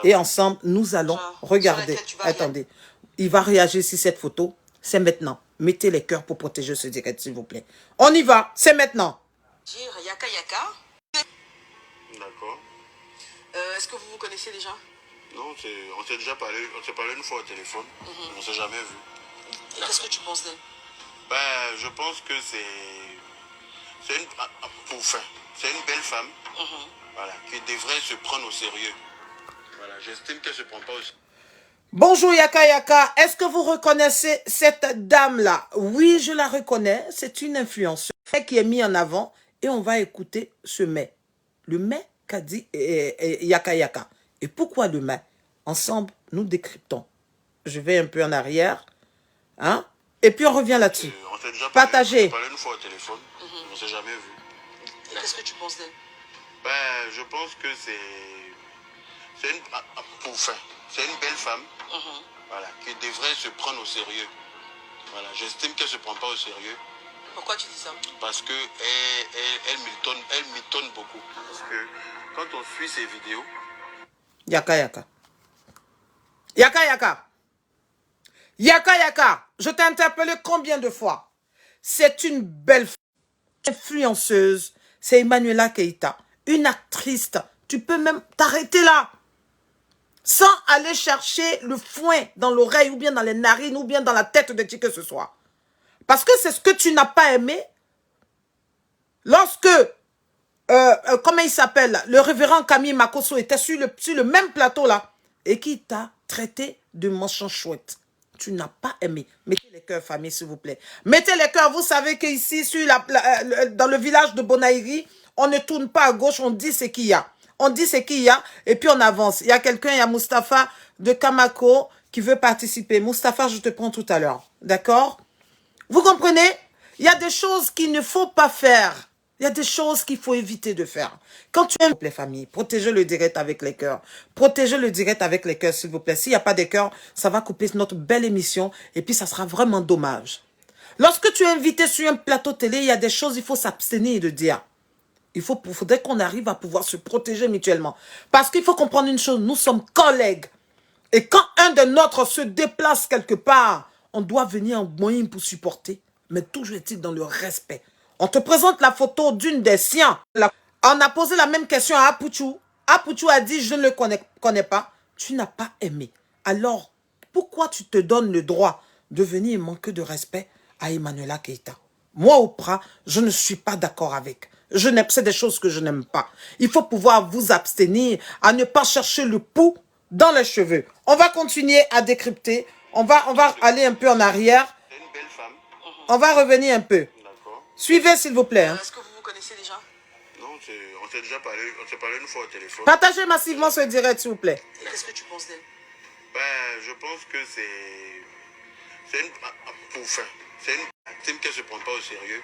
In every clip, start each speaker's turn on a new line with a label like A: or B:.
A: Et ensemble, nous allons regarder. Attendez, il va réagir sur cette photo. C'est maintenant. Mettez les cœurs pour protéger ce direct, s'il vous plaît. On y va, c'est maintenant.
B: Yaka Yaka.
C: D'accord.
B: Est-ce que vous vous connaissez déjà?
C: Non, on s'est déjà parlé, on s'est parlé une fois au téléphone. On ne s'est jamais vu.
B: Et qu'est-ce que tu penses d'elle?
C: Ben, je pense que c'est une belle femme, voilà, qui devrait se prendre au sérieux. Voilà, j'estime qu'elle se prend pas au sérieux.
A: Bonjour Yaka Yaka, est-ce que vous reconnaissez cette dame-là? Oui, je la reconnais, c'est une influenceuse qui est mise en avant et on va écouter ce mais. Le mais qu'a dit Yaka Yaka. Et pourquoi le mais? Ensemble, nous décryptons. Je vais un peu en arrière, hein? Et puis on revient là-dessus. Partagez.
C: On s'est parlé une fois au téléphone, on ne s'est jamais vu.
B: Et qu'est-ce que tu penses d'elle?
C: Ben, je pense que c'est une belle femme, voilà, qui devrait se prendre au sérieux. Voilà, j'estime qu'elle ne se prend pas au sérieux.
B: Pourquoi tu dis ça?
C: Parce que elle mitonne beaucoup. Parce que quand on suit ses vidéos...
A: Yaka Yaka. Yaka Yaka. Yaka Yaka. Je t'ai interpellé combien de fois? C'est une belle influenceuse. C'est Emmanuela Keita. Une actrice. Tu peux même t'arrêter là. Sans aller chercher le foin dans l'oreille ou bien dans les narines ou bien dans la tête de qui que ce soit. Parce que c'est ce que tu n'as pas aimé lorsque, comment il s'appelle, le révérend Camille Makosso était sur le même plateau là et qui t'a traité de manchon chouette. Tu n'as pas aimé. Mettez les cœurs, famille, s'il vous plaît. Mettez les cœurs. Vous savez qu'ici, dans le village de Bonaïri, on ne tourne pas à gauche, on dit ce qu'il y a. On dit ce qu'il y a et puis on avance. Il y a quelqu'un, il y a Mustapha de Kamako qui veut participer. Mustapha, je te prends tout à l'heure. D'accord? Vous comprenez? Il y a des choses qu'il ne faut pas faire. Il y a des choses qu'il faut éviter de faire. Quand tu aimes les familles, protégez le direct avec les cœurs. Protégez le direct avec les cœurs, s'il vous plaît. S'il n'y a pas de cœurs, ça va couper notre belle émission et puis ça sera vraiment dommage. Lorsque tu es invité sur un plateau télé, il y a des choses il faut s'abstenir de dire. Il faudrait qu'on arrive à pouvoir se protéger mutuellement. Parce qu'il faut comprendre une chose, nous sommes collègues. Et quand un de nôtres se déplace quelque part, on doit venir en moyen pour supporter. Mais toujours est-il dans le respect. On te présente la photo d'une des siens. On a posé la même question à Apuchou. Apuchou a dit, je ne le connais pas. Tu n'as pas aimé. Alors, pourquoi tu te donnes le droit de venir manquer de respect à Emmanuela Keita? Moi, Oprah, je ne suis pas d'accord avec. C'est des choses que je n'aime pas. Il faut pouvoir vous abstenir à ne pas chercher le pouls dans les cheveux. On va continuer à décrypter. On va aller un peu en arrière.
C: C'est une belle femme.
A: On va revenir un peu.
C: D'accord.
A: Suivez, s'il vous plaît.
B: Est-ce que vous vous connaissez déjà?
C: Non, on s'est déjà parlé, on s'est parlé une fois au téléphone.
A: Partagez massivement ce direct, s'il vous plaît.
B: Et qu'est-ce que tu penses d'elle?
C: Ben, je pense que c'est une victime qu'elle se prend pas au sérieux.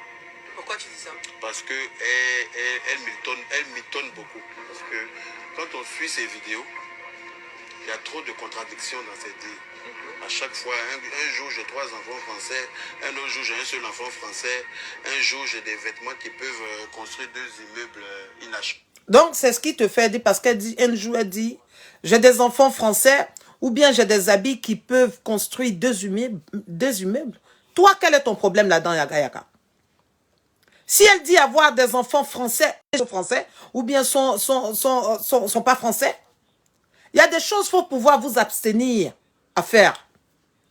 B: Pourquoi tu dis ça?
C: Parce que elle mitonne beaucoup. Parce que quand on suit ses vidéos, il y a trop de contradictions dans ses dires. À chaque fois, un jour j'ai 3 enfants français, un autre jour j'ai un seul enfant français, un jour j'ai des vêtements qui peuvent construire 2 immeubles inachevés.
A: Donc, c'est ce qui te fait dire, parce qu'elle dit, un jour, elle dit, j'ai des enfants français, ou bien j'ai des habits qui peuvent construire 2 immeubles. Toi, quel est ton problème là-dedans, Yaka Yaka? Si elle dit avoir des enfants français, ou bien sont pas français, il y a des choses qu'il faut pouvoir vous abstenir à faire,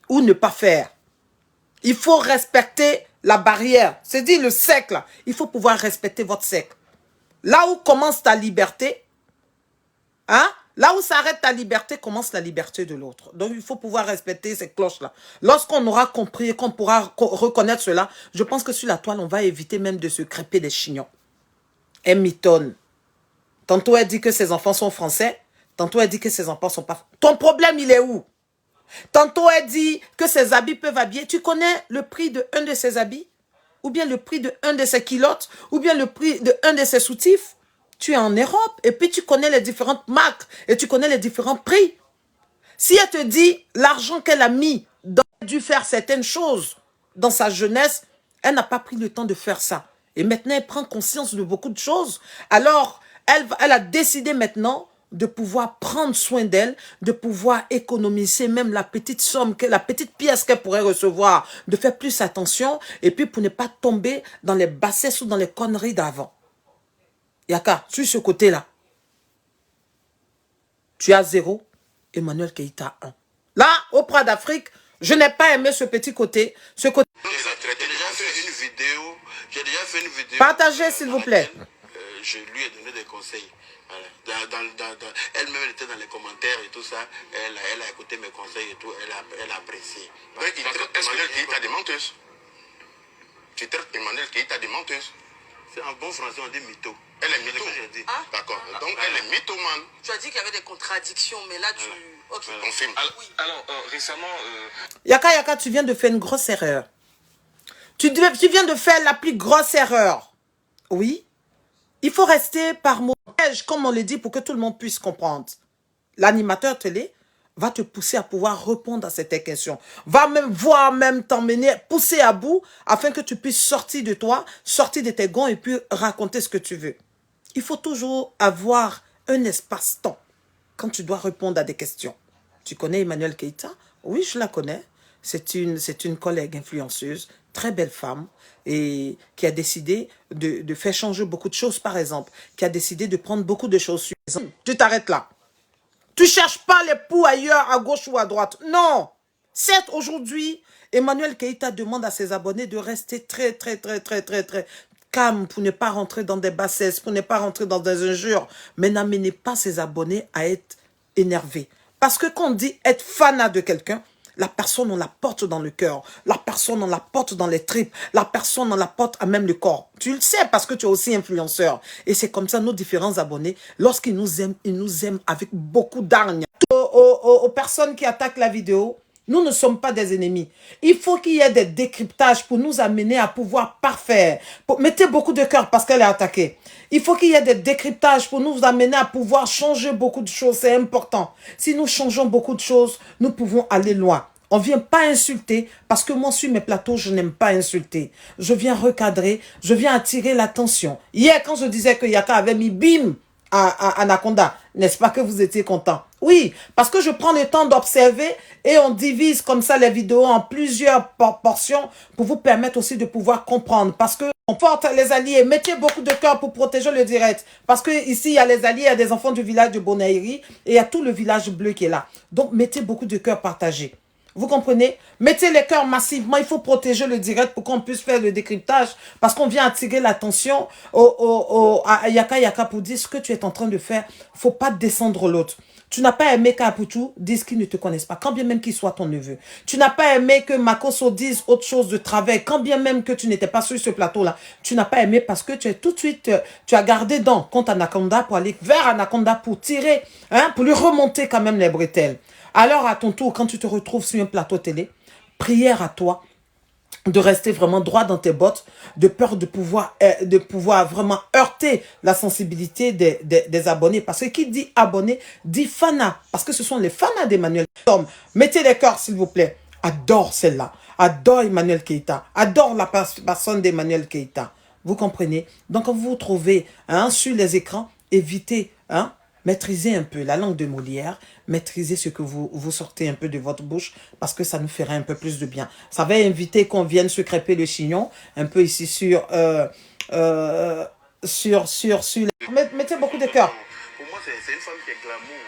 A: ou ne pas faire. Il faut respecter la barrière. C'est dit le siècle. Il faut pouvoir respecter votre siècle. Là où commence ta liberté, hein? Là où s'arrête ta liberté, commence la liberté de l'autre. Donc, il faut pouvoir respecter ces cloches-là. Lorsqu'on aura compris et qu'on pourra reconnaître cela, je pense que sur la toile, on va éviter même de se crêper les chignons. Elle mitonne. Tantôt, elle dit que ses enfants sont français. Tantôt, elle dit que ses enfants sont pas... Ton problème, il est où? Tantôt, elle dit que ses habits peuvent habiller. Tu connais le prix de un de ses habits? Ou bien le prix de un de ses culottes? Ou bien le prix de un de ses soutifs? Tu es en Europe et puis tu connais les différentes marques et tu connais les différents prix. Si elle te dit l'argent qu'elle a mis dans dû faire certaines choses dans sa jeunesse, elle n'a pas pris le temps de faire ça. Et maintenant, elle prend conscience de beaucoup de choses. Alors, elle a décidé maintenant de pouvoir prendre soin d'elle, de pouvoir économiser même la petite somme, la petite pièce qu'elle pourrait recevoir, de faire plus attention, et puis pour ne pas tomber dans les bassesses ou dans les conneries d'avant. Yaka, sur ce côté-là, tu as 0, Emmanuel Keïta 1. Là, au Prat d'Afrique, je n'ai pas aimé ce petit côté. Ce côté.
C: J'ai déjà fait une vidéo.
A: Partagez, s'il vous plaît.
C: Je lui ai donné des conseils. Voilà. Elle-même, elle était dans les commentaires et tout ça. Elle a écouté mes conseils et tout. Elle a apprécié.
D: Donc, il traite Emmanuel Keïta de menteuse. Tu traites Emmanuel Keïta de menteuse.
C: C'est en bon français, on dit mytho.
D: Elle est mytho.
B: Ah?
D: D'accord. Donc, elle est mythomane.
B: Tu as dit qu'il y avait des contradictions, mais là, tu... Ok.
D: Confirme.
E: Alors, récemment...
A: Yaka, tu viens de faire une grosse erreur. Tu viens de faire la plus grosse erreur. Oui. Il faut rester par mot, comme on le dit, pour que tout le monde puisse comprendre. L'animateur télé va te pousser à pouvoir répondre à cette question. Va même t'emmener, pousser à bout, afin que tu puisses sortir de toi, sortir de tes gonds et puis raconter ce que tu veux. Il faut toujours avoir un espace-temps quand tu dois répondre à des questions. Tu connais Emmanuel Keïta? Oui, je la connais. C'est une collègue influenceuse, très belle femme, et qui a décidé de faire changer beaucoup de choses, par exemple, qui a décidé de prendre beaucoup de choses sur... Tu t'arrêtes là. Tu cherches pas l'époux ailleurs, à gauche ou à droite. Non. Certes, aujourd'hui, Emmanuel Keïta demande à ses abonnés de rester très calme pour ne pas rentrer dans des bassesses, pour ne pas rentrer dans des injures. Mais n'amenez pas ses abonnés à être énervés. Parce que quand on dit être fanat de quelqu'un, la personne, on la porte dans le cœur. La personne, on la porte dans les tripes. La personne, on la porte à même le corps. Tu le sais parce que tu es aussi influenceur. Et c'est comme ça, nos différents abonnés, lorsqu'ils nous aiment avec beaucoup d'hargne. Aux personnes qui attaquent la vidéo, nous ne sommes pas des ennemis. Il faut qu'il y ait des décryptages pour nous amener à pouvoir parfaire. Mettez beaucoup de cœur parce qu'elle est attaquée. Il faut qu'il y ait des décryptages pour nous amener à pouvoir changer beaucoup de choses. C'est important. Si nous changeons beaucoup de choses, nous pouvons aller loin. On ne vient pas insulter parce que moi, sur mes plateaux, je n'aime pas insulter. Je viens recadrer, je viens attirer l'attention. Hier, quand je disais que Yaka avait mis bim à Anaconda, n'est-ce pas que vous étiez content? Oui, parce que je prends le temps d'observer et on divise comme ça les vidéos en plusieurs portions pour vous permettre aussi de pouvoir comprendre. Parce que on porte les alliés, mettez beaucoup de cœur pour protéger le direct. Parce que ici, il y a les alliés, il y a des enfants du village de Bonaïri et il y a tout le village bleu qui est là. Donc, mettez beaucoup de cœur partagé. Vous comprenez? Mettez les cœurs massivement. Il faut protéger le direct pour qu'on puisse faire le décryptage. Parce qu'on vient attirer l'attention à Yaka pour dire ce que tu es en train de faire. Il ne faut pas descendre l'autre. Tu n'as pas aimé qu'Aputu dise qu'ils ne te connaissent pas, quand bien même qu'il soit ton neveu. Tu n'as pas aimé que Makoso dise autre chose de travers, quand bien même que tu n'étais pas sur ce plateau-là. Tu n'as pas aimé parce que tu es tout de suite, tu as gardé dans contre Anaconda pour aller vers Anaconda pour tirer, hein, pour lui remonter quand même les bretelles. Alors, à ton tour, quand tu te retrouves sur un plateau télé, prière à toi de rester vraiment droit dans tes bottes, de peur de pouvoir vraiment heurter la sensibilité des abonnés. Parce que qui dit abonné, dit fanat. Parce que ce sont les fanats d'Emmanuel. Mettez les cœurs, s'il vous plaît. Adore celle-là. Adore Emmanuel Keïta. Adore la personne d'Emmanuel Keïta. Vous comprenez? Donc, quand vous vous trouvez sur les écrans, évitez, maîtrisez un peu la langue de Molière, maîtrisez ce que vous sortez un peu de votre bouche parce que ça nous ferait un peu plus de bien. Ça va inviter qu'on vienne se crêper le chignon un peu ici sur mettez beaucoup de cœur.
C: Pour moi, c'est une femme qui est glamour.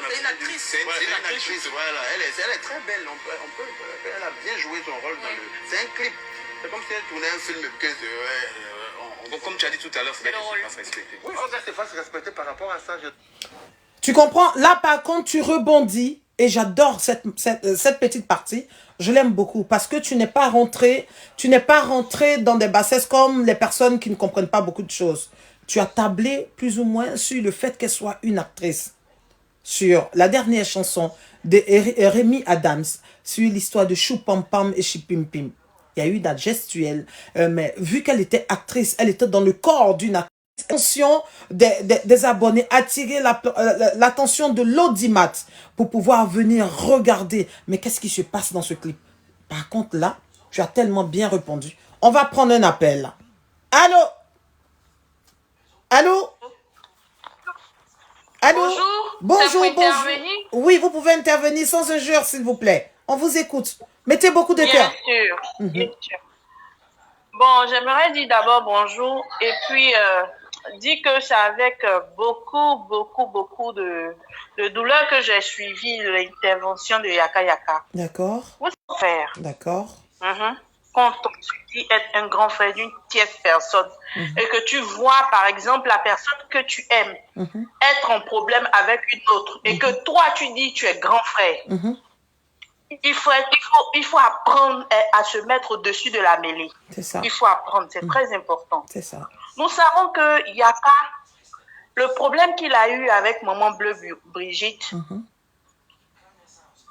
B: C'est une actrice.
C: C'est une actrice, voilà. Elle est très belle. Elle a bien joué son rôle dans le... C'est un clip. C'est comme si elle tournait un film.
E: Bon, comme tu as dit tout à l'heure, c'est pas se respecter.
C: Oui, on se fasse respecter par rapport à ça.
A: Tu comprends? Là, par contre, tu rebondis. Et j'adore cette petite partie. Je l'aime beaucoup. Parce que tu n'es pas rentré dans des bassesses comme les personnes qui ne comprennent pas beaucoup de choses. Tu as tablé plus ou moins sur le fait qu'elle soit une actrice. Sur la dernière chanson de Rémi Adams. Sur l'histoire de Chou Pam Pam et Chipim Pim. Il y a eu la gestuelle, mais vu qu'elle était actrice, elle était dans le corps d'une actrice. Attention des abonnés, attirer l'attention de l'audimat pour pouvoir venir regarder. Mais qu'est-ce qui se passe dans ce clip? Par contre, là, tu as tellement bien répondu. On va prendre un appel. Là. Allô? Allô? Allô?
B: Bonjour.
A: Bonjour,
B: C'est pour
A: bonjour.
B: intervenir?
A: Oui, vous pouvez intervenir sans injure, s'il vous plaît. On vous écoute. Mettez beaucoup de
B: Bien
A: cœur.
B: sûr, bien sûr. Bon, j'aimerais dire d'abord bonjour et puis dire que c'est avec beaucoup de douleur que j'ai suivi l'intervention de Yaka Yaka.
A: D'accord,
B: Vous savez faire.
A: d'accord.
B: Quand on se dit être un grand frère d'une tierce personne et que tu vois, par exemple, la personne que tu aimes être en problème avec une autre et que toi, tu dis tu es grand frère, il faut apprendre à se mettre au-dessus de la mêlée.
A: C'est ça.
B: Il faut apprendre, c'est très important.
A: C'est ça.
B: Nous savons que Yaka, le problème qu'il a eu avec Maman Bleu Brigitte,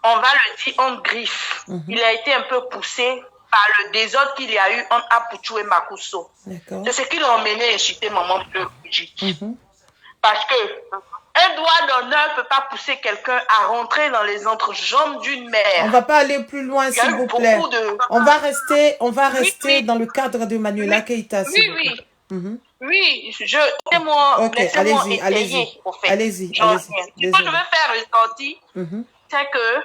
B: on va le dire en griffe. Il a été un peu poussé par le désordre qu'il y a eu entre Apuchou et Makuso.
A: D'accord.
B: C'est ce qui l'a emmené à inciter Maman Bleu Brigitte. Parce que un doigt d'honneur ne peut pas pousser quelqu'un à rentrer dans les entrejambes d'une mère.
A: On va pas aller plus loin,
B: Il y a
A: s'il
B: eu
A: vous plaît.
B: beaucoup de...
A: On va rester
B: oui.
A: dans le cadre de Manuela Keïta, s'il vous plaît.
B: Oui, laissez-moi
A: Ok, allez-y,
B: essayer,
A: allez-y.
B: au fait.
A: Allez-y,
B: J'en
A: allez-y.
B: reviens. Ce que je
A: Désolé.
B: veux faire ressentir, c'est que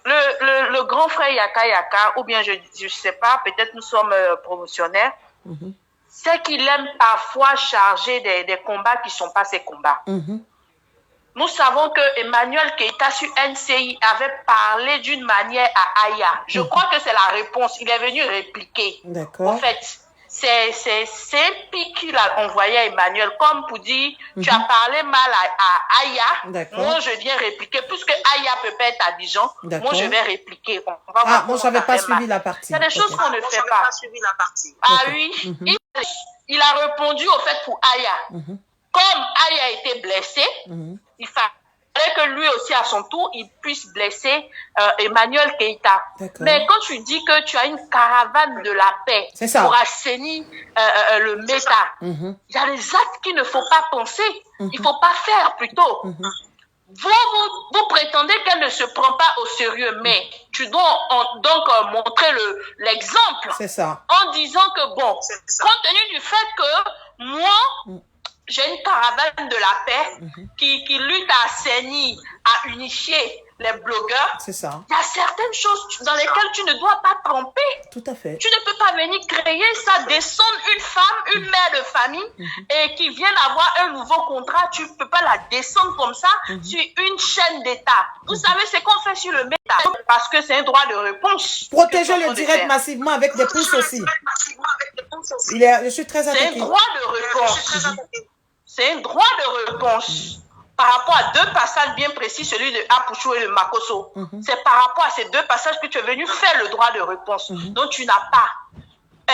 B: le grand frère Yaka Yaka, ou bien je sais pas, peut-être nous sommes promotionnaires, c'est qu'il aime parfois charger des combats qui ne sont pas ses combats. Nous savons que Emmanuel Keïta sur NCI avait parlé d'une manière à Aya. Je crois que c'est la réponse. Il est venu répliquer.
A: D'accord.
B: En fait, c'est un pic qu'il a envoyé à Emmanuel, comme pour dire, tu as parlé mal à Aya, moi je viens répliquer, puisque Aya peut pas être à Dijon, moi je vais répliquer. On va voir
A: moi, je n'avais pas suivi la partie.
B: Il y a des choses qu'on ne fait pas. Ah oui, il a répondu au fait pour Aya. Comme Aya a été blessé, il fallait que lui aussi, à son tour, il puisse blesser Emmanuel Keïta. Mais quand tu dis que tu as une caravane de la paix pour assainir le méta, il y a des actes qu'il ne faut pas penser, il ne faut pas faire plutôt. Vous prétendez qu'elle ne se prend pas au sérieux, mais tu dois donc montrer l'exemple en disant que, bon, compte tenu du fait que moi, j'ai une caravane de la paix qui lutte à assainir, à unifier les blogueurs.
A: C'est ça.
B: Il y a certaines choses dans lesquelles tu ne dois pas tromper.
A: Tout à fait.
B: Tu ne peux pas venir créer ça, descendre une femme, une mère de famille, et qui vient d'avoir un nouveau contrat. Tu ne peux pas la descendre comme ça sur une chaîne d'État. Vous savez ce qu'on fait sur le méta, parce que c'est un droit de réponse.
A: Protéger le direct massivement avec des pouces aussi. Je suis très attaquée.
B: C'est un droit de réponse. C'est un droit de réponse. Par rapport à deux passages bien précis, celui de Apuchou et de Makoso. C'est par rapport à ces deux passages que tu es venu faire le droit de réponse. Donc tu n'as pas.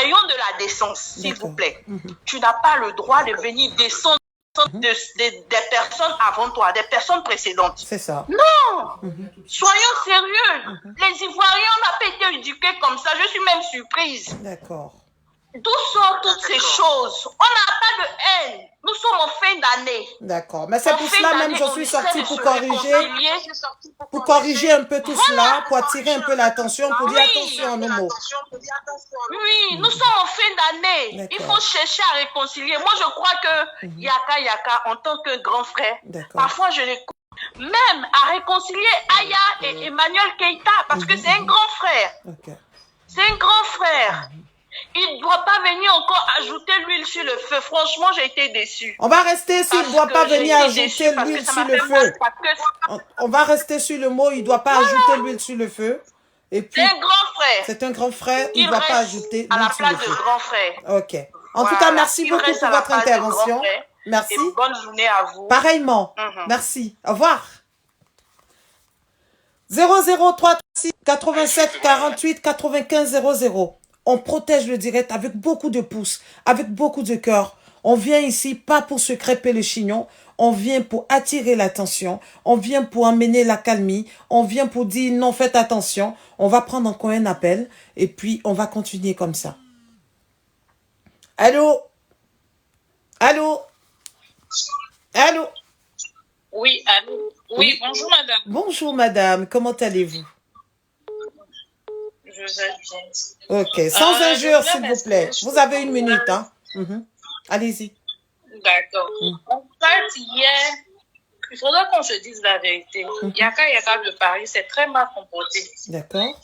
B: Ayons de la décence, s'il vous plaît. Tu n'as pas le droit de venir descendre des personnes avant toi, des personnes précédentes.
A: C'est ça.
B: Non. Soyons sérieux. Les Ivoiriens n'ont pas été éduqués comme ça. Je suis même surprise.
A: D'accord.
B: D'où sortent toutes ces choses? On n'a pas de haine. Nous sommes en fin d'année.
A: D'accord. Mais c'est pour cela même que je suis sortie pour corriger un peu tout cela, pour attirer un peu l'attention, pour dire attention à nos mots.
B: Oui, nous sommes en fin d'année. Il faut chercher à réconcilier. Moi, je crois que Yaka Yaka, en tant que grand frère, parfois je l'écoute. Même à réconcilier Aya et Emmanuel Keïta, parce que c'est un grand frère. C'est un grand frère. Il ne doit pas venir encore ajouter l'huile sur le feu. Franchement, j'ai été déçue.
A: On va rester s'il ne doit pas venir ajouter l'huile sur le feu. On va rester sur le mot, il ne doit pas ajouter l'huile sur le feu. Et puis,
B: c'est un grand frère.
A: C'est un grand frère, il ne doit pas ajouter
B: à la
A: l'huile sur le
B: place
A: feu.
B: de grand frère.
A: Ok. En tout cas, merci beaucoup pour votre intervention. Merci.
B: Et bonne journée à vous.
A: Pareillement. Merci. Au revoir. 0036 87 48 95 00. On protège le direct avec beaucoup de pouces, avec beaucoup de cœur. On vient ici pas pour se crêper le chignon, on vient pour attirer l'attention, on vient pour amener la calmie, on vient pour dire non, faites attention. On va prendre encore un appel et puis on va continuer comme ça. Allô? Allô? Allô?
F: Oui, allô? Oui, bonjour madame.
A: Bonjour madame, comment allez-vous?
F: Je vais bien.
A: Ok, sans injure s'il vous plaît. Vous avez une minute, hein? Allez-y.
F: D'accord. En fait, hier, il faudra qu'on se dise la vérité. Yaka de Paris, c'est très mal comporté.
A: D'accord.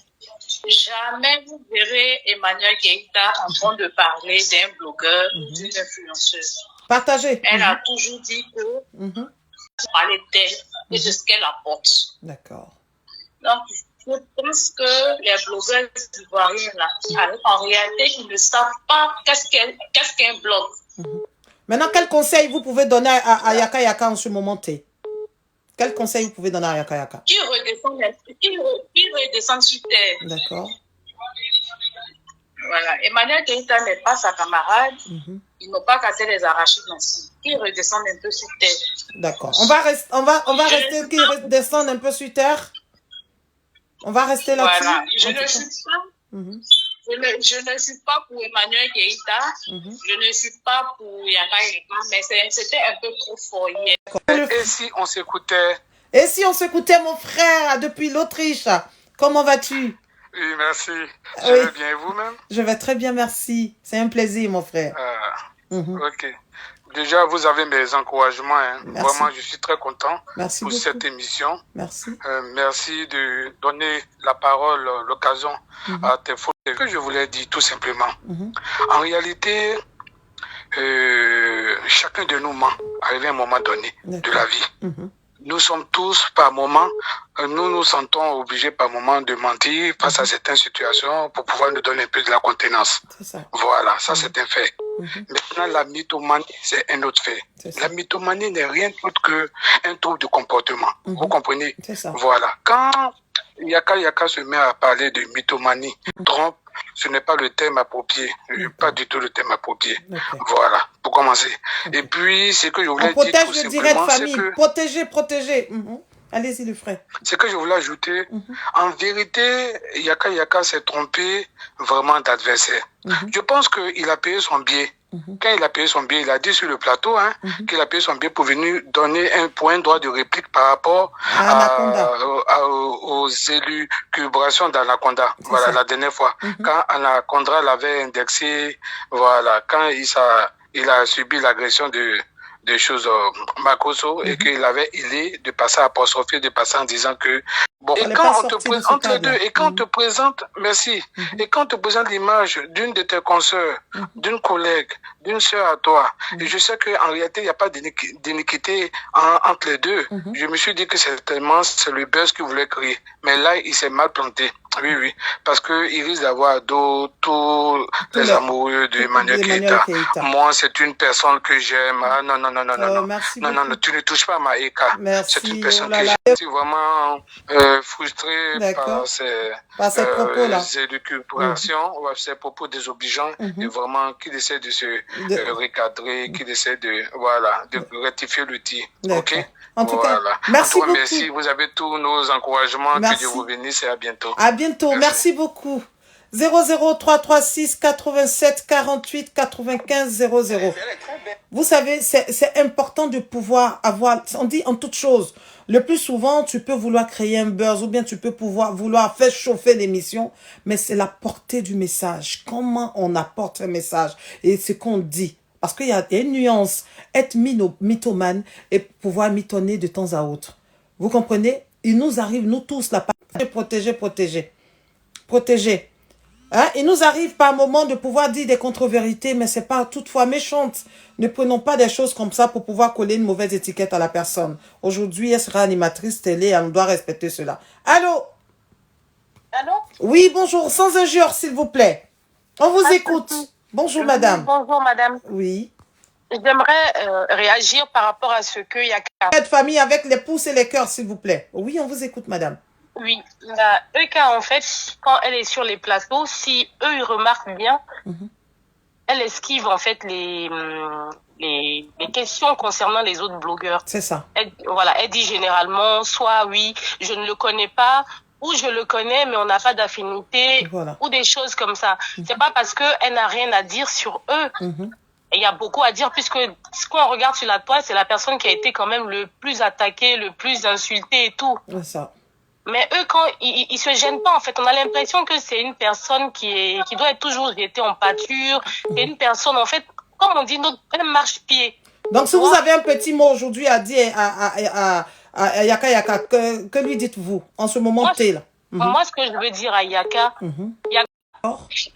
F: Jamais vous verrez Emmanuel Keïta en train de parler d'un blogueur ou d'une influenceuse.
A: Partagez.
F: Elle a toujours dit que parler d'elle et de ce qu'elle apporte.
A: D'accord.
F: Donc, je pense que les blogueurs ivoiriens, là, en réalité, ils ne savent pas qu'est-ce qu'un blog.
A: Maintenant, quel conseil vous pouvez donner à Yaka en ce moment T? Quel conseil vous pouvez donner à Yaka?
F: Qui redescend sur terre.
A: D'accord.
F: Voilà. Emmanuel Keïta n'est pas sa camarade. Ils n'ont pas cassé les arachides ainsi. Qui redescendent un peu sur terre.
A: D'accord. On va rester qui redescendent un peu sur terre. On va rester là-dessus.
F: Voilà. Je ne suis pas pour Emmanuel Keïta. Je ne suis pas pour Yaka, mais c'était un peu trop fort hier.
G: Et si on s'écoutait?
A: Et si on s'écoutait, mon frère, depuis l'Autriche? Comment vas-tu?
G: Oui, merci. Je vais bien, et vous-même?
A: Je vais très bien, merci. C'est un plaisir, mon frère.
G: Ok. Déjà, vous avez mes encouragements. Hein.
A: Merci.
G: Vraiment, je suis très content
A: Merci
G: pour
A: beaucoup.
G: cette émission.
A: Merci.
G: Merci de donner la parole, l'occasion à tes fautes. Ce que je voulais dire tout simplement. En réalité, chacun de nous ment à un moment donné de la vie. Nous sommes tous par moment, nous nous sentons obligés par moment de mentir face à certaines situations pour pouvoir nous donner un peu de la contenance.
A: C'est ça.
G: Voilà, ça c'est un fait. Maintenant, la mythomanie, c'est un autre fait. La mythomanie n'est rien d'autre qu'un trouble de comportement. Vous comprenez?
A: C'est ça.
G: Voilà. Quand Yaka se met à parler de mythomanie, trompe, ce n'est pas le thème approprié. Pas du tout le thème approprié. Voilà, pour commencer. Et puis, ce que je voulais dire tout simplement, c'est que...
A: Protéger. Allez-y, le frère.
G: Ce que je voulais ajouter, en vérité, Yaka s'est trompé vraiment d'adversaire. Je pense qu'il a payé son billet. Quand il a payé son billet, il a dit sur le plateau qu'il a payé son billet pour venir donner un point droit de réplique par rapport aux élucubrations d'Anaconda. Voilà, la dernière fois. Quand Anaconda l'avait indexé, voilà, quand il a subi l'agression de choses Makoso et qu'il avait de passer apostrophe, de passer en disant que bon, et quand on te présente entre deux, et quand on te présente, merci, et quand on te présente l'image d'une de tes consoeurs, d'une collègue, d'une sœur à toi, et je sais qu'en réalité, il n'y a pas d'iniquité entre les deux. Je me suis dit que certainement, c'est le buzz qu'il voulait créer. Mais là, il s'est mal planté. Oui, parce qu'il risque d'avoir tous les amoureux de Emmanuel Keïta. Moi, c'est une personne que j'aime. Ah, non. Non, tu ne touches pas à ma Eka. C'est une personne que j'aime. Je suis vraiment frustré par ces propos-là. Ces élucubrations, ces propos désobligeants, et vraiment qu'il essaie de se recadrer, qu'il essaie de rectifier le tir. Ok?
A: En tout cas, merci beaucoup.
G: Merci, vous avez tous nos encouragements. Que Dieu vous bénisse et à bientôt.
A: À bientôt, merci beaucoup. 00336 87 48 95 00. Vous savez, c'est important de pouvoir avoir, on dit en toute chose, le plus souvent, tu peux vouloir créer un buzz ou bien tu peux vouloir faire chauffer l'émission, mais c'est la portée du message. Comment on apporte un message et ce qu'on dit. Parce qu'il y a une nuance, être mythomane et pouvoir mitonner de temps à autre. Vous comprenez? Il nous arrive, nous tous, la protéger. Hein? Il nous arrive par moment de pouvoir dire des contre-vérités, mais c'est pas toutefois méchante. Ne prenons pas des choses comme ça pour pouvoir coller une mauvaise étiquette à la personne. Aujourd'hui, elle sera animatrice télé, elle doit respecter cela. Allô?
H: Allô?
A: Oui, bonjour, sans injure, s'il vous plaît. On vous écoute. Bonjour, madame.
H: Bonjour, madame.
A: Oui.
H: J'aimerais réagir par rapport à ce qu'il y a...
A: Cette famille avec les pouces et les cœurs, s'il vous plaît. Oui, on vous écoute, madame.
H: Oui, la Eka, en fait, quand elle est sur les plateaux, si eux, ils remarquent bien, elle esquive, en fait, les questions concernant les autres blogueurs.
A: C'est ça.
H: Elle dit généralement, soit oui, je ne le connais pas, ou je le connais, mais on n'a pas d'affinité, ou des choses comme ça. C'est pas parce qu'elle n'a rien à dire sur eux. Et il y a beaucoup à dire, puisque ce qu'on regarde sur la toile, c'est la personne qui a été quand même le plus attaquée, le plus insultée et tout.
A: C'est ça.
H: Mais eux, quand ils se gênent pas, en fait, on a l'impression que c'est une personne qui doit être toujours jetée en pâture. C'est une personne, en fait, comme on dit, notre marche-pied.
A: Donc, si vous avez un petit mot aujourd'hui à dire à Yaka Yaka, que lui dites-vous en ce moment T là?
H: Moi, ce que je veux dire à Yaka, Yaka,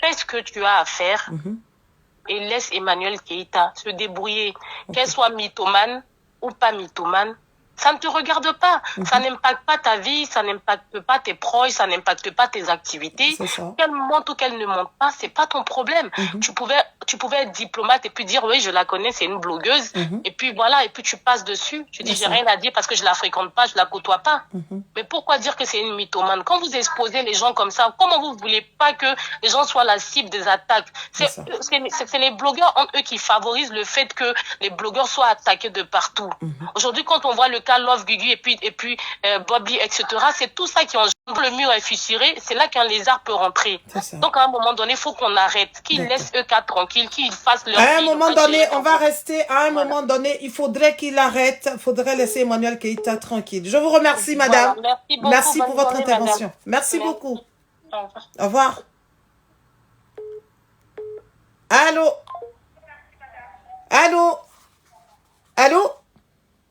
H: fais ce que tu as à faire et laisse Emmanuel Keïta se débrouiller. Qu'elle soit mythomane ou pas mythomane, ça ne te regarde pas. Ça n'impacte pas ta vie, ça n'impacte pas tes proches, ça n'impacte pas tes activités. Qu'elle monte ou qu'elle ne monte pas, c'est pas ton problème. Tu pouvais être diplomate et puis dire, oui, je la connais, c'est une blogueuse. Et puis voilà, et puis tu passes dessus. Tu dis, j'ai rien à dire parce que je la fréquente pas, je la côtoie pas. Mais pourquoi dire que c'est une mythomane? Quand vous exposez les gens comme ça, comment vous voulez pas que les gens soient la cible des attaques? C'est les blogueurs entre eux qui favorisent le fait que les blogueurs soient attaqués de partout. Aujourd'hui, quand on voit le cas Love Gugu et puis Bobby, etc., c'est tout ça qui engendre. Le mur est fissuré, c'est là qu'un lézard peut rentrer. Donc à un moment donné, il faut qu'on arrête, qu'ils laissent eux quatre tranquilles, qu'ils fassent leur vie.
A: À un moment donné, on va rester, à un moment donné, il faudrait qu'il arrête, il faudrait laisser Emmanuel Keïta tranquille. Je vous remercie, madame.
H: Merci beaucoup.
A: Merci pour votre intervention. Merci beaucoup. Au revoir. Allô? Allô? Allô?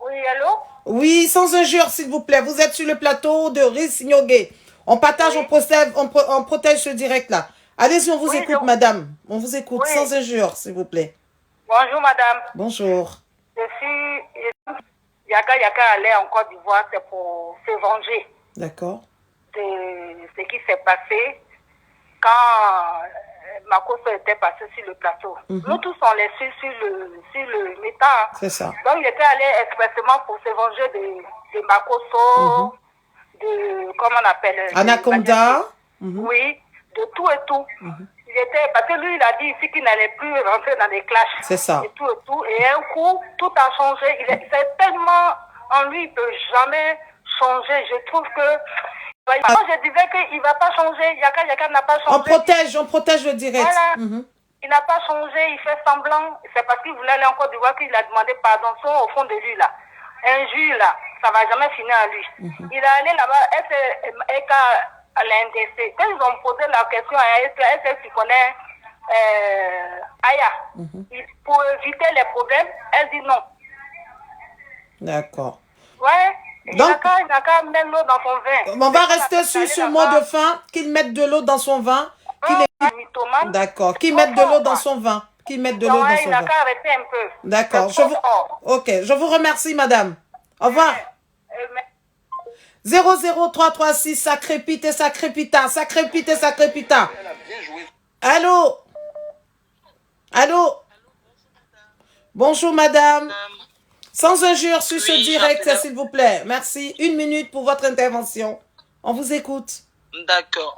B: Oui, allô?
A: Oui, sans injure, s'il vous plaît. Vous êtes sur le plateau de Riz Nyogé. On partage, on protège ce direct là. Allez-y, on vous écoute, madame. On vous écoute, sans injure, s'il vous plaît.
B: Bonjour, madame.
A: Bonjour.
B: Je suis Yaka Yaka allait en Côte d'Ivoire, c'est pour se venger.
A: D'accord.
B: De ce qui s'est passé quand Makosso était passé sur le plateau. Nous tous, on les suit sur le méta.
A: C'est ça.
B: Donc, il était allé expressément pour se venger de Makosso, de, comment on appelle?
A: Anaconda.
B: Oui, de tout et tout. Il était, parce que lui, il a dit ici qu'il n'allait plus rentrer dans des clashs.
A: C'est ça.
B: Et tout et tout. Et un coup, tout a changé. C'est tellement en lui, il ne peut jamais changer. Je trouve que moi, je disais qu'il ne va pas changer. Yaka Yaka n'a pas changé.
A: On protège le direct.
B: Voilà. Il n'a pas changé, il fait semblant. C'est parce qu'il voulait aller en Côte d'Ivoire qu'il a demandé pardon au fond de lui, là. Injure, là, ça ne va jamais finir à lui. Il est allé là-bas, à l'NDC. Quand ils ont posé la question à est-ce que tu connais Aya, pour éviter les problèmes, elle dit non.
A: D'accord.
B: Ouais.
A: Donc,
B: il n'a qu'à mettre l'eau dans son vin.
A: On va rester sur ce mot de fin, qu'il mette de l'eau dans son vin. D'accord. Qu'il mette de l'eau dans son vin. Qu'il mette de l'eau dans son
B: il n'a
A: vin.
B: qu'à arrêter un peu.
A: D'accord. Ok. Je vous remercie, madame. Au revoir. 00336, ça crépite et ça crépita. Ça crépite et ça crépita. Allô? Allô? Bonjour, madame. Sans injure sur ce direct, s'il vous plaît. Merci. 1 minute pour votre intervention. On vous écoute.
I: D'accord.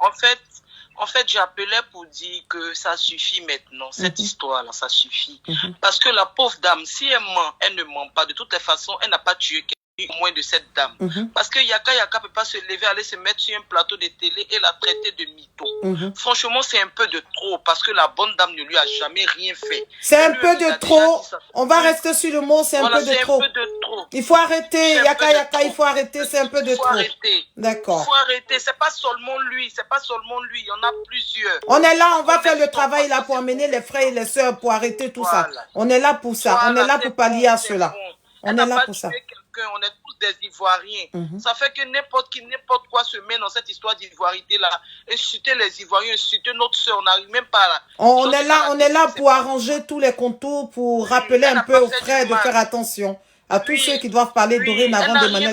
I: En fait, j'appelais pour dire que ça suffit maintenant. Cette histoire-là, ça suffit. Parce que la pauvre dame, si elle ment, elle ne ment pas. De toutes les façons, elle n'a pas tué au moins de cette dame. Parce que Yaka Yaka ne peut pas se lever, aller se mettre sur un plateau de télé et la traiter de mytho. Franchement, c'est un peu de trop parce que la bonne dame ne lui a jamais rien fait.
A: C'est un peu de trop. On va rester sur le mot, c'est un peu de trop. Il faut arrêter, Yaka Yaka, il faut arrêter, c'est un peu de trop. D'accord.
I: Il faut arrêter, c'est pas seulement lui, il y en a plusieurs.
A: On est là, on va faire le travail là pour amener les frères et les sœurs pour arrêter tout ça. On est là pour ça, on est là pour pallier à cela. On est là pour ça.
I: On est tous des Ivoiriens. Ça fait que n'importe quoi se met dans cette histoire d'ivoirité-là. Insulter les Ivoiriens, insulter notre soeur, on n'arrive même pas là.
A: On est là pour arranger tous les contours, pour rappeler un peu aux frères de faire attention. À tous ceux qui doivent parler dorénavant de manière